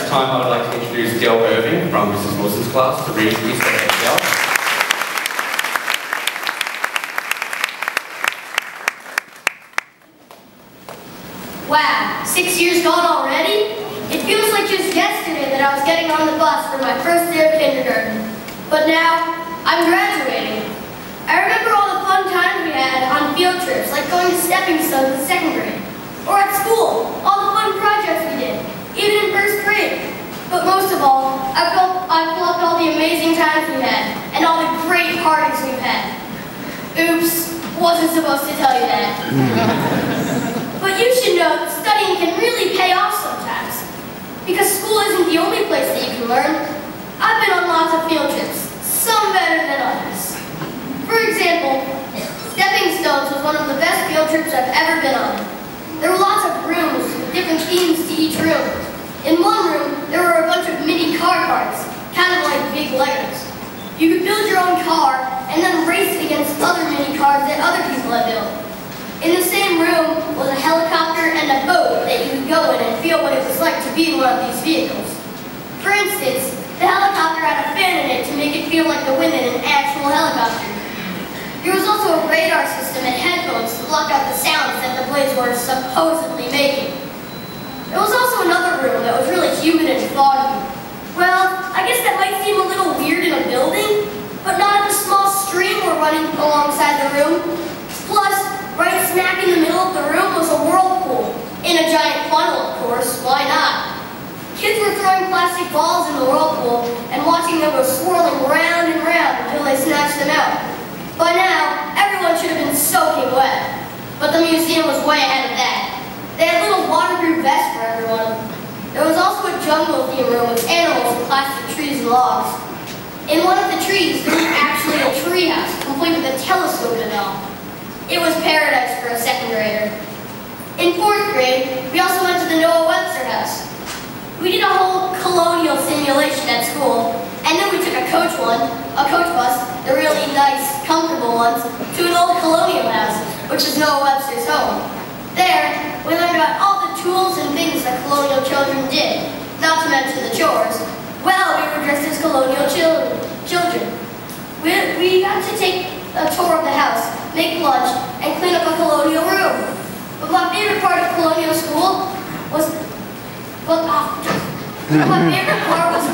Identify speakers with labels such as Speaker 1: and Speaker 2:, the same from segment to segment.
Speaker 1: this time I would like to introduce Del Irving from Mrs. Wilson's class to read his statement. Del.
Speaker 2: Wow, 6 years gone already? It feels like just yesterday that I was getting on the bus for my first day of kindergarten. But now, I'm graduating. I remember all the fun times we had on field trips, like going to stepping stones in second grade. Or at school, all the fun projects we did, even in first grade. But most of all, I've loved all the amazing times we had, and all the great parties we've had. Oops, wasn't supposed to tell you that. But you should know that studying can really pay off sometimes. Because school isn't the only place that you can learn. I've been on lots of field trips, some better than others. For example, Stepping Stones was one of the best field trips I've ever been on. There were lots of rooms with different themes to each room. In one room, there were a bunch of mini car parts, kind of like big Legos. You could build your own car and then race it against other mini cars that other people had built. In the same room was a helicopter and a boat that you could go in and feel what it was like to be in one of these vehicles. For instance, the helicopter had a fan in it to make it feel like the wind in an actual helicopter. There was also a radar system and headphones to block out the sounds that the blades were supposedly making. There was also another room that was really humid and foggy. Well, I guess that might seem a little weird in a building, but not if a small stream were running alongside the room. Plus, right smack in the middle of the room was a whirlpool. In a giant funnel, of course, why not? Kids were throwing plastic balls in the whirlpool and watching them go swirling round and round until they snatched them out. By now, everyone should have been soaking wet. But the museum was way ahead of that. They had little waterproof vests for everyone. There was also a jungle theme room with animals and plastic trees and logs. In one of the trees, there was actually a treehouse, complete with a telescope and all. It was paradise for a second grader. In fourth grade, we also went to the Noah Webster house. We did a whole colonial simulation at school, and then we took a coach bus, the really nice, comfortable ones, to an old colonial house, which is Noah Webster's home. There, we learned about all the tools and things that colonial children did, not to mention the chores. Well, we were dressed as colonial children. We got to take a tour of the house, make lunch, and clean up a colonial room. But my favorite part of colonial school was,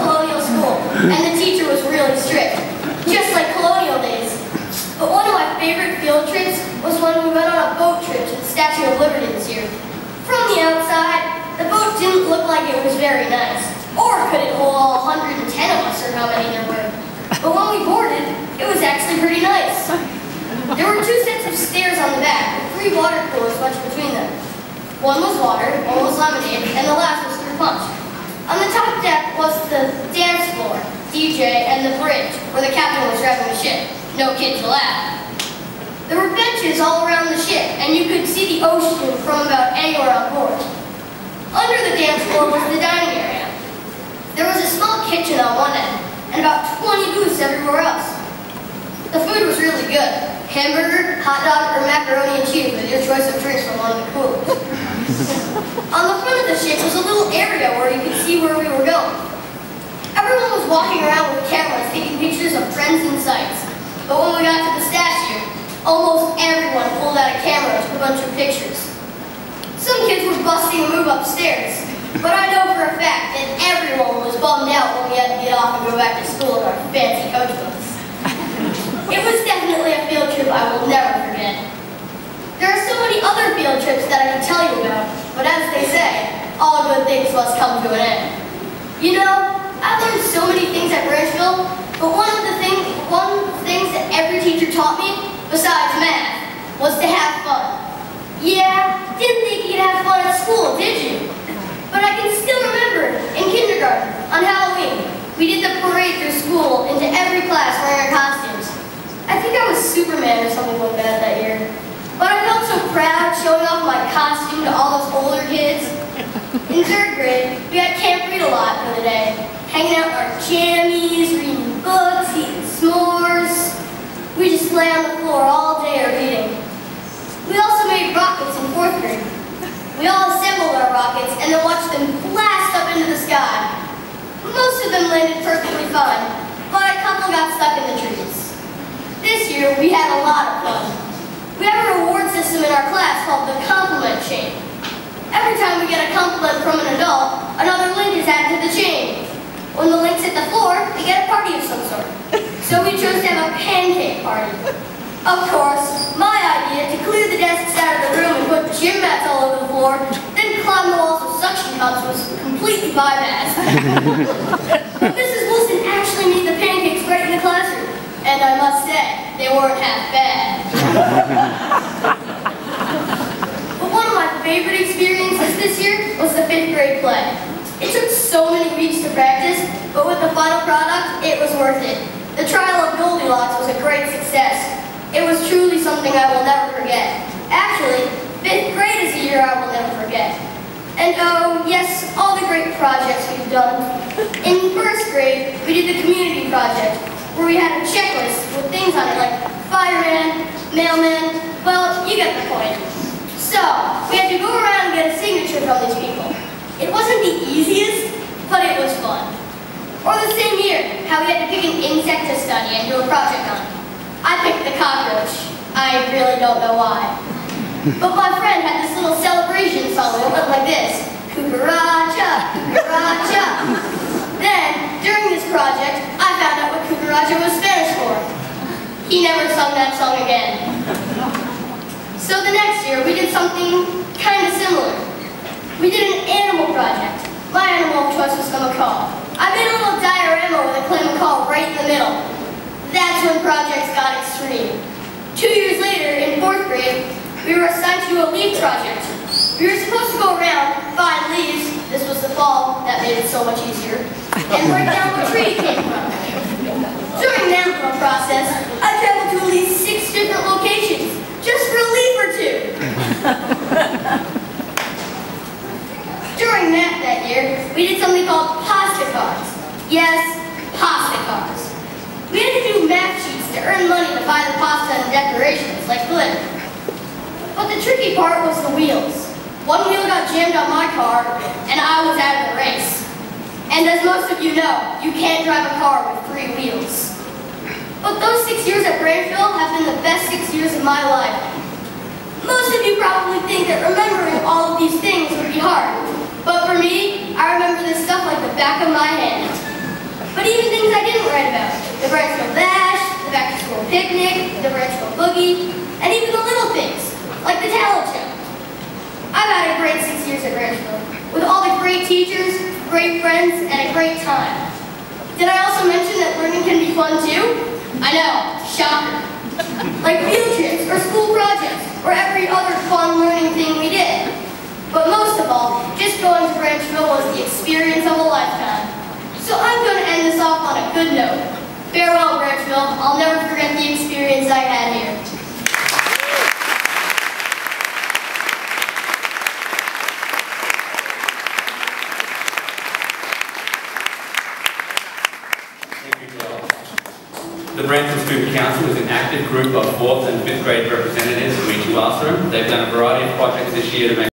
Speaker 2: colonial school, and the teacher was really strict, just like colonial days. But one of my favorite field trips was when we went on a boat trip to the Statue of Liberty this year. From the outside, the boat didn't look like it was very nice, or could it hold all 110 of us, or how many there were. But when we boarded, it was actually pretty nice. There were 2 sets of stairs on the back, with 3 water coolers much between them. One was water, one was lemonade, and the last was fruit punch. On the top deck was the dance floor, DJ, and the bridge, where the captain was driving the ship. No kids allowed. There were benches all around the ship, and you could see the ocean from about anywhere on board. Under the dance floor was the dining area. There was a small kitchen on one end, and about 20 booths everywhere else. The food was really good. Hamburger, hot dog, or macaroni and cheese with your choice of drinks from one of the coolers. On the front of the ship was a little area where you could see where we were going. Everyone was walking around with cameras taking pictures of friends and sights. But when we got to the statue, almost everyone pulled out a camera and took a bunch of pictures. Some kids were busting a move upstairs, but I know for a fact that everyone was bummed out when we had to get off and go back to school in our fancy coach bus. It was definitely a field trip I will never forget. There are so many other field trips that I could tell you about, but as they say, all good things must come to an end. You know, I've learned so many things at Branchville, but one of the things that every teacher taught me, besides math, was to have fun. Yeah, didn't think you could have fun at school, did you? But I can still remember, in kindergarten, on Halloween, we did the parade through school into every class wearing our costumes. I think I was Superman or something like that year. But I felt so proud showing off my costume to all those older kids. In 3rd grade, we had Camp Read a Lot for the day, hanging out in our jammies, reading books, eating s'mores. We just lay on the floor all day reading. We also made rockets in 4th grade. We all assembled our rockets and then watched them blast up into the sky. Most of them landed perfectly fine, but a couple got stuck in the trees. This year, we had a lot of fun. We have a reward system in our class called the compliment chain. Every time we get a compliment from an adult, another link is added to the chain. When the links hit the floor, we get a party of some sort. So we chose to have a pancake party. Of course, my idea to clear the desks out of the room and put gym mats all over the floor, then climb the walls with suction cups was completely bypassed. Mrs. Wilson actually made the pancakes right in the classroom, and I must say, they weren't half bad. But one of my favorite experiences this year was the 5th grade play. It took so many weeks to practice, but with the final product, it was worth it. The trial of Goldilocks was a great success. It was truly something I will never forget. Actually, 5th grade is a year I will never forget. And oh, yes, all the great projects we've done. In 1st grade, we did the community project, where we had a checklist with things on it like fireman, mailman, well, you get the point. So, we had to go around and get a signature from these people. It wasn't the easiest, but it was fun. Or the same year, how we had to pick an insect to study and do a project on. I picked the cockroach. I really don't know why. But my friend had this little celebration song that went like this. Cucaracha, cucaracha. Then, during this project, I found out what cucaracha was Spanish for. He never sung that song again. So the next year, we did something kind of similar. We did an animal project. My animal of choice was the macaw. I made a little diorama with a clay macaw right in the middle. That's when projects got extreme. 2 years later, in 4th grade, we were assigned to do a leaf project. We were supposed to go around, find leaves, this was the fall, that made it so much easier, and break down where a tree came from. During that little process, I traveled to at least 6 different locations, just for a leaf or 2. During that year, we did something called pasta cards. Yes, pasta cards. We had to do math sheets to earn money to buy the pasta and decorations, like glitter. But the tricky part was the wheels. One wheel got jammed on my car, and I was out of the race. And as most of you know, you can't drive a car with 3 wheels. But those 6 years at Branchville have been the best 6 years of my life. Most of you probably think that remembering all of these things would be hard. But for me, I remember this stuff like the back of my hand. But even things I didn't write about, the Branchville Bash, the back-to-school picnic, the Branchville Boogie, and even the little things, like the talent show. I've had a great 6 years at Branchville, with all the great teachers, great friends, and a great time. Did I also mention that learning can be fun too? I know, shocker. Like field trips, or school projects, or every other fun learning thing we did. But most of all, just going to Branchville was the experience of a lifetime. So I'm going to end this off on a good note. Farewell, Branchville. I'll never forget the experience I had here.
Speaker 1: Thank you, Joel. The Branchville Student Council is an active group of 4th and 5th grade representatives from each classroom. They've done a variety of projects this year to make